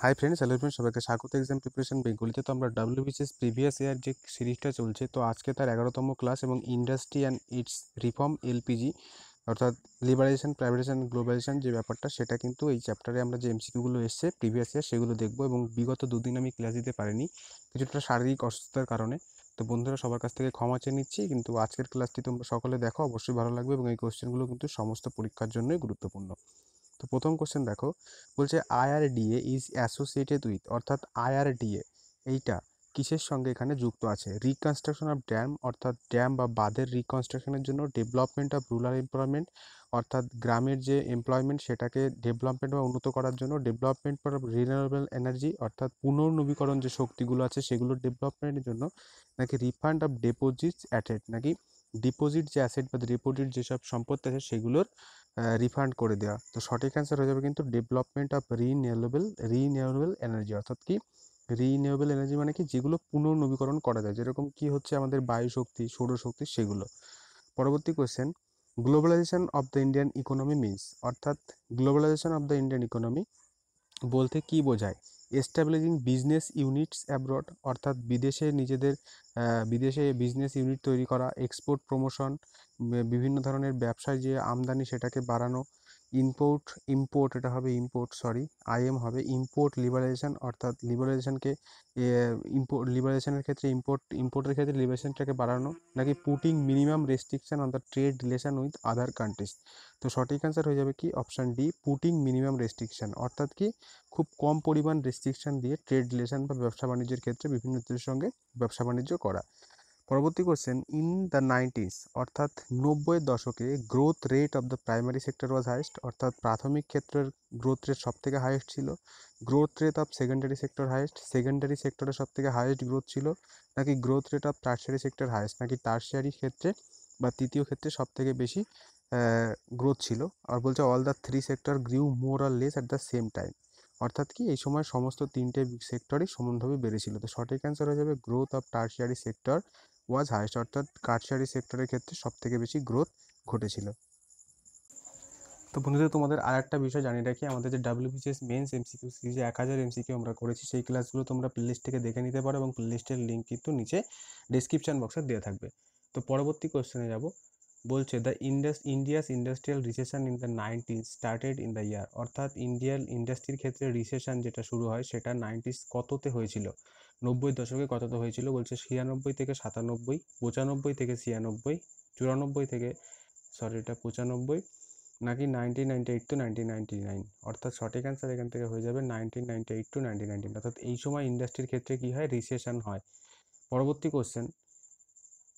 Hi friends, hello friends, সবাইকে স্বাগত exam preparation বেঙ্গলিতে। তো আমরা ডাব্লিউবিসিএস প্রিভিয়াস ইয়ার যে সিরিজটা চলছে, তো আজকে তার 11তম ক্লাস এবং industry and it's reform LPG অর্থাৎ লিবারাইজেশন, প্রাইভেটাইজেশন, গ্লোবালাইজেশন যে ব্যাপারটা, সেটা কিন্তু এই চ্যাপ্টারে আমরা যে এমসিকিউগুলো এসছে প্রিভিয়াস ইয়ার সেগুলো দেখবো। এবং বিগত দুদিন আমি ক্লাস দিতে পারিনি কিছুটা শারীরিক অসুস্থতার কারণে। তো বন্ধুরা, সবার কাছ থেকে ক্ষমা চেয়ে নিচ্ছি, কিন্তু আজকের ক্লাসটি তোমরা সকলে দেখো, অবশ্যই ভালো লাগবে এবং এই কোশ্চেনগুলো কিন্তু সমস্ত পরীক্ষার জন্যই গুরুত্বপূর্ণ। তো প্রথম কোশ্চেন দেখো, বলছে আইআরডিএ ইজ অ্যাসোসিয়েটেড উইথ, অর্থাৎ আইআরডিএ এইটা কিসের সঙ্গে এখানে যুক্ত আছে? রিকনস্ট্রাকশন অফ ড্যাম, অর্থাৎ ড্যাম বা বাঁধের রিকনস্ট্রাকশনের জন্য। ডেভেলপমেন্ট অফ রুরাল এমপ্লয়মেন্ট, অর্থাৎ গ্রামের যে এমপ্লয়মেন্ট সেটাকে ডেভেলপমেন্ট বা উন্নত করার জন্য। ডেভেলপমেন্ট ফর রিনিউয়েবল এনার্জি, অর্থাৎ পুনর্নবীকরণ যে শক্তিগুলো আছে সেগুলোর ডেভেলপমেন্টের জন্য। নাকি রিফান্ড অফ ডিপোজিটস অ্যাসেট, নাকি ডিপোজিট যে অ্যাসেট বা ডিপোজিট যেসব সম্পত্তি আছে সেগুলোর রিফান্ড করে দেওয়া। তো সঠিক অ্যান্সার হয়ে যাবে কিন্তু ডেভেলপমেন্ট অফ রিনিউয়েবল এনার্জি। অর্থাৎ কি রিনিউয়েবল এনার্জি মানে কি, যেগুলো পুনর্নবীকরণ করা যায়, যেরকম কি হচ্ছে আমাদের বায়ু শক্তি, সৌরশক্তি, সেগুলো। পরবর্তী question, globalisation of the Indian economy means, অর্থাৎ globalisation of the Indian economy বলতে কি বোঝায়? এস্টাবলিশিং বিজনেস ইউনিটস অ্যাব্রড, অর্থাৎ বিদেশে বিজনেস ইউনিট তৈরি করা। এক্সপোর্ট প্রমোশন, বিভিন্ন ধরনের ব্যবসায় যে আমদানি সেটাকে বাড়ানো। ইম্পোর্ট এটা হবে ইম্পোর্ট, সরি আইএম হবে ইম্পোর্ট লিবারাইজেশন, অর্থাৎ লিবারাইজেশনকে লিবারাইজেশনের ক্ষেত্রে ইম্পোর্টের ক্ষেত্রে লিবারেশনটাকে বাড়ানো। নাকি putting minimum restriction on the trade relation with other countries. তো সঠিক অ্যান্সার হয়ে যাবে কি option D, putting minimum restriction, অর্থাৎ কি খুব কম পরিমাণ রেস্ট্রিকশন দিয়ে ট্রেড রিলেশন বা ব্যবসা বাণিজ্যের ক্ষেত্রে বিভিন্ন দেশের সঙ্গে ব্যবসা বাণিজ্য করা। পরবর্তী কোশ্চেন, ইন দ্য 90s, অর্থাৎ 90-এর দশকে growth rate of the primary sector was highest, অর্থাৎ প্রাথমিক ক্ষেত্রের গ্রোথ রেট সব থেকে হাইয়েস্ট ছিল। Growth rate of secondary sector highest, secondary সেক্টরের সব থেকে হাইয়েস্ট গ্রোথ ছিল। নাকি growth rate of tertiary sector highest, নাকি টার্সিয়ারি ক্ষেত্রে বা তৃতীয় ক্ষেত্রে সব থেকে বেশি গ্রোথ ছিল। আর বলছে all the three sector grew more or less at the same time, অর্থাৎ কি এই সময় সমস্ত তিনটে সেক্টরই সমানভাবে বেড়েছিল। তো সঠিক অ্যান্সার হয়ে যাবে growth of tertiary sector was highest, অর্থাৎ টার্সিয়ারি সেক্টরের ক্ষেত্রে সব থেকে বেশি গ্রোথ ঘটেছিল। তো বন্ধুদের, তোমাদের আর একটা বিষয় জানিয়ে রাখি, আমাদের যে ডাব্লিউবিসিএস মেন্স এমসিকিউ সিরিজে 1000 এমসিকিউ আমরা করেছি, সেই ক্লাসগুলো তোমরা প্লেলিস্ট থেকে দেখে নিতে পারো এবং প্লেলিস্টের লিঙ্ক কিন্তু নিচে ডিসক্রিপশন বক্সে দেওয়া থাকবে। তো পরবর্তী কোশ্চেনে যাব, বলছে the India's industrial recession in the 90s started in the year, অর্থাৎ ইন্ডিয়ান ইন্ডাস্ট্রির ক্ষেত্রে রিসেশন যেটা শুরু হয় সেটা 90s কততে হয়েছিল? 90-এর দশকে কততে হয়েছিল? বলছে 96 থেকে 97, 95 থেকে 96, 94 থেকে, সরি এটা 95, নাকি 1998 টু 1999। অর্থাৎ সঠিক অ্যান্সার এখান থেকে হয়ে যাবে 1998 টু 1999, অর্থাৎ এই সময় ইন্ডাস্ট্রির ক্ষেত্রে কি হয়, রিসেশন হয়। পরবর্তী question,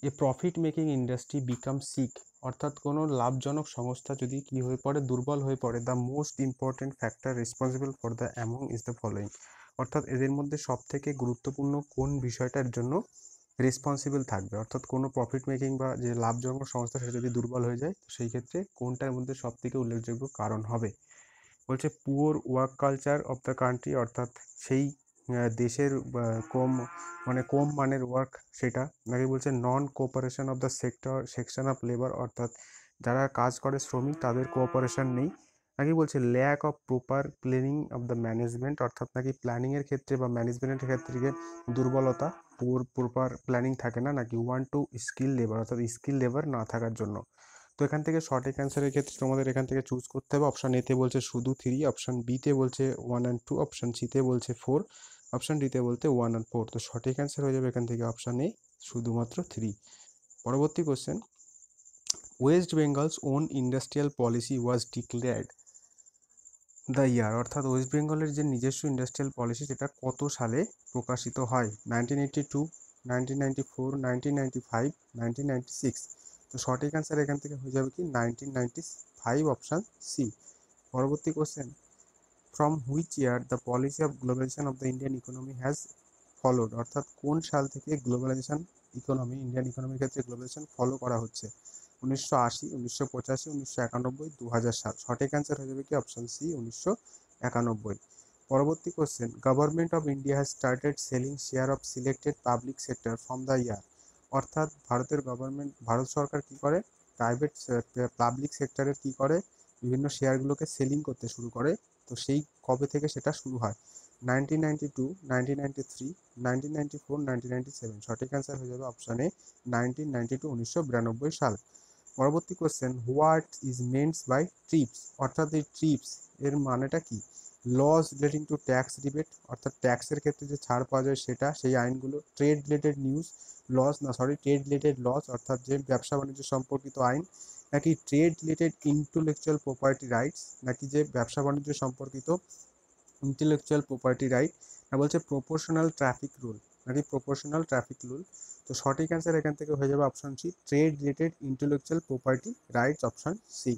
a profit making industry become sick, অর্থাৎ কোনো লাভজনক সংস্থা যদি কি হয়ে পড়ে, দুর্বল হয়ে পড়ে, the most important factor responsible for the among is the following, অর্থাৎ এদের মধ্যে সব থেকে গুরুত্বপূর্ণ কোন বিষয়টার জন্য রেসপন্সিবল থাকবে? অর্থাৎ কোনো প্রফিট মেকিং বা যে লাভজনক সংস্থা সেটা যদি দুর্বল হয়ে যায়, তো সেই ক্ষেত্রে কোনটার মধ্যে সব থেকে উল্লেখযোগ্য কারণ হবে? বলছে poor work culture of the country, অর্থাৎ সেই দেশের কম মানের ওয়ার্ক সেটা। নাকি বলছে non cooperation of the section of labour, অর্থাৎ যারা কাজ করে শ্রমিক তাদের কোঅপারেশন নেই। নাকি বলছে lack of proper planning of the management, অর্থাৎ নাকি প্ল্যানিংয়ের ক্ষেত্রে বা ম্যানেজমেন্টের ক্ষেত্রে দুর্বলতা, প্রপার প্ল্যানিং থাকে না। নাকি টু স্কিল লেবার, অর্থাৎ স্কিল লেবার না থাকার জন্য। তো এখান থেকে সঠিক অ্যান্সারের ক্ষেত্রে তোমাদের এখান থেকে চুজ করতে হবে। অপশান এতে বলছে শুধু 3, অপশান বিতে বলছে 1 and 2, অপশান সিতে বলছে 4, অপশান ডিতে বলতে 1 and 4। তো সঠিক অ্যান্সার হয়ে যাবে এখান থেকে অপশান এ, শুধুমাত্র 3। পরবর্তী question, west Bengal's own industrial policy was declared the year, অর্থাৎ ওয়েস্ট বেঙ্গলের যে নিজস্ব ইন্ডাস্ট্রিয়াল পলিসি সেটা কত সালে প্রকাশিত হয়? 1982, 1994, 1995, 1996। তো সঠিক অ্যান্সার এখান থেকে হয়ে যাবে কি 1995, অপশান সি। পরবর্তী question, from which year the policy of globalization of the Indian economy has followed, অর্থাৎ কোন সাল থেকে গ্লোবালাইজেশন ইন্ডিয়ান ইকোনমির ক্ষেত্রে গ্লোবালাইজেশন ফলো করা হচ্ছে? 1980, 1985, 1991, 2007। সঠিক অ্যান্সার হয়ে যাবে কি অপশান সি, 1991। পরবর্তী question, government of India has started selling share of selected public sector from the year, অর্থাৎ ভারত সরকার কি করে, প্রাইভেট পাবলিক সেক্টরের কি করে, বিভিন্ন শেয়ারগুলোকে সেলিং করতে শুরু করে তো সেই কবে থেকে সেটা শুরু হয়? 1992, 1993, 1994, 1997। সঠিক অ্যান্সার হয়ে যাবে অপশান এ 1992, 1992 সাল। পরবর্তী question, what is meant by TRIPS, অর্থাৎ এই ট্রিপস এর মানেটা কি? Laws relating to tax rebate, অর্থাৎ ট্যাক্সের ক্ষেত্রে যে ছাড় পাওয়া যায় সেটা, সেই আইনগুলো। Trade related news trade related laws, অর্থাৎ যে ব্যবসা বাণিজ্য সম্পর্কিত আইন, নাকি trade related intellectual property rights, নাকি যে ব্যবসা বাণিজ্য সম্পর্কিত ইন্টেলেকচুয়াল প্রপার্টি রাইট, না বলছে প্রপোর্শনাল ট্রাফিক রুল, নাকি প্রপোর্শনাল ট্রাফিক রুল। তো সঠিক অ্যান্সার এখান থেকে হয়ে যাবে option C, trade related intellectual property rights, option C.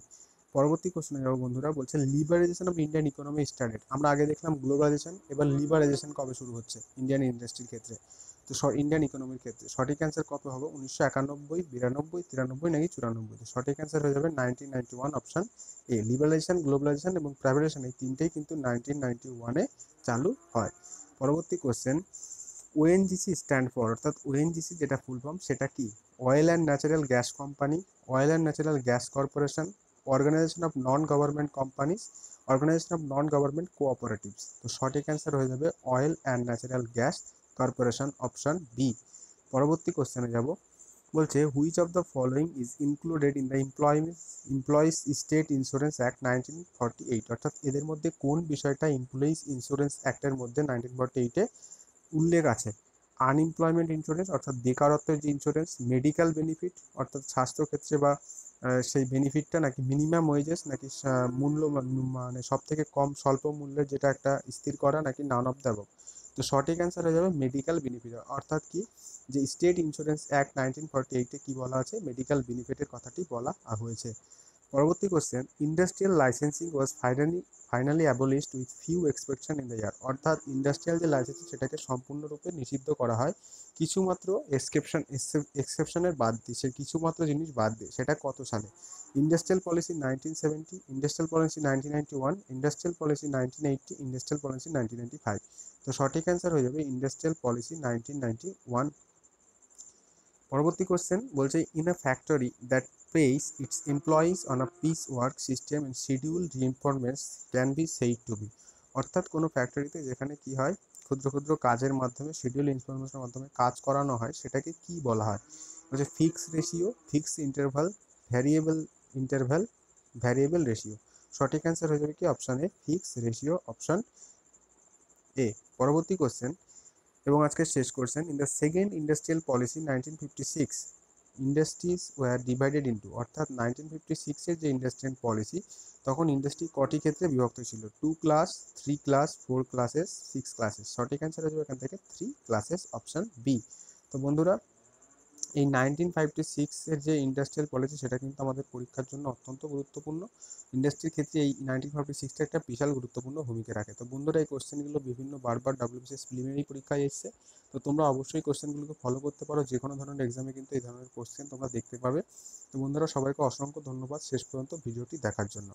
পরবর্তী কোশ্চেনে যাবো বন্ধুরা, বলছে liberalization of Indian economy started. আমরা আগে দেখলাম গ্লোবালাইজেশন, এবার লিবারাইজেশন কবে শুরু হচ্ছে ইন্ডিয়ান ইন্ডাস্ট্রির ক্ষেত্রে, তো ইন্ডিয়ান ইকোনমির ক্ষেত্রে সঠিক অ্যান্সার কবে হবে? 1991, 92, 93, নাকি 94? তো সঠিক অ্যান্সার হয়ে যাবে 1991, অপশন এ। লিবারাইজেশন, গ্লোবালাইজেশন এবং প্রাইভেটাইজেশন এই তিনটেই কিন্তু 1991-এ চালু হয়। পরবর্তী কোশ্চেন, ওএনজিসি স্ট্যান্ড ফর, অর্থাৎ ওএনজিসি যেটা ফুল ফর্ম সেটা কি? Oil and natural gas company, oil and natural gas corporation, organization of non government companies, organization of non government cooperatives. তো সঠিক অ্যান্সার হয়ে যাবে oil and natural gas corporation, option B. পরবর্তী কোশ্চেনে যাব, বলছে which of the following is included in the employees state insurance act 1948, অর্থাৎ এদের মধ্যে কোন বিষয়টা এমপ্লয়িজ ইন্স্যুরেন্স অ্যাক্টের মধ্যে 1948-এ উল্লেখ আছে? আনএমপ্লয়মেন্ট ইন্স্যুরেন্স, অর্থাৎ বেকারত্বের যে ইন্স্যুরেন্স, মেডিকেল বেনিফিট, অর্থাৎ স্বাস্থ্যক্ষেত্রে বা সেই বেনিফিটটা, নাকি মিনিমাম ওয়েজেস, নাকি মূল্য মানে সব থেকে কম স্বল্প মূল্যের যেটা একটা স্থির করা, নাকি নান অফ দ্য অ্যাবভ। তো সঠিক অ্যান্সার হয়ে যাবে মেডিকেল বেনিফিট, অর্থাৎ কি, যে স্টেট ইন্স্যুরেন্স অ্যাক্ট 1948-এ কি বলা আছে? মেডিকেল বেনিফিটের কথাটি বলা হয়েছে। পরবর্তী question, industrial licensing was finally abolished with few exception in the year, অর্থাৎ ইন্ডাস্ট্রিয়াল যে লাইসেন্সিং সেটাকে সম্পূর্ণরূপে নিষিদ্ধ করা হয় কিছুমাত্র এক্সেপশনের বাদ দিয়ে, সে কিছুমাত্র জিনিস বাদ দিয়ে। সেটা কত সালে? Industrial policy 1970, industrial policy 1991, industrial policy 1980, industrial policy 1995। তো সঠিক অ্যান্সার হয়ে যাবে ইন্ডাস্ট্রিয়াল পলিসি 1991। পরবর্তী কোশ্চেন বলছে, in a factory that pays its employees on a piecework system and scheduled reinforcements can be said to be, অর্থাৎ কোনো ফ্যাক্টরিতে যেখানে কি হয়, ক্ষুদ্র ক্ষুদ্র কাজের মাধ্যমে শিডিউল ইনফরমেশনের মাধ্যমে কাজ করানো হয়, সেটাকে কি বলা হয়? বলছে fix ratio, fix interval, variable interval, variable ratio. সঠিক অ্যান্সার হয়ে যাবে কি option A, fix ratio, option A. পরবর্তী কোশ্চেন এবং আজকের শেষ question, in the second industrial policy 1956 industries war divided into, অর্থাৎ 1956-এর যে ইন্ডাস্ট্রিয়াল পলিসি, তখন ইন্ডাস্ট্রি কটি ক্ষেত্রে বিভক্ত ছিল? 2 ক্লাস, 3 ক্লাস, 4 ক্লাসেস, 6 ক্লাসেস। সঠিক অ্যান্সার হয়ে যাবে এখান থেকে 3 ক্লাসেস, অপশন বি। তো বন্ধুরা, এই 1956-এর যে ইন্ডাস্ট্রিয়াল পলিসি সেটা কিন্তু আমাদের পরীক্ষার জন্য অত্যন্ত গুরুত্বপূর্ণ। ইন্ডাস্ট্রির ক্ষেত্রে এই 1956টা একটা বিশাল গুরুত্বপূর্ণ ভূমিকা রাখে। তো বন্ধুরা, এই কোশ্চেনগুলো বিভিন্ন বারবার WBCS প্রিলিমিনারি পরীক্ষায় এসেছে। তো তোমরা অবশ্যই কোশ্চেনগুলোকে ফলো করতে পারো, যে কোনো ধরনের এক্সামে কিন্তু এই ধরনের কোশ্চেন তোমরা দেখতে পাবে। তো বন্ধুরা, সবাইকে অসংখ্য ধন্যবাদ শেষ পর্যন্ত ভিডিওটি দেখার জন্য।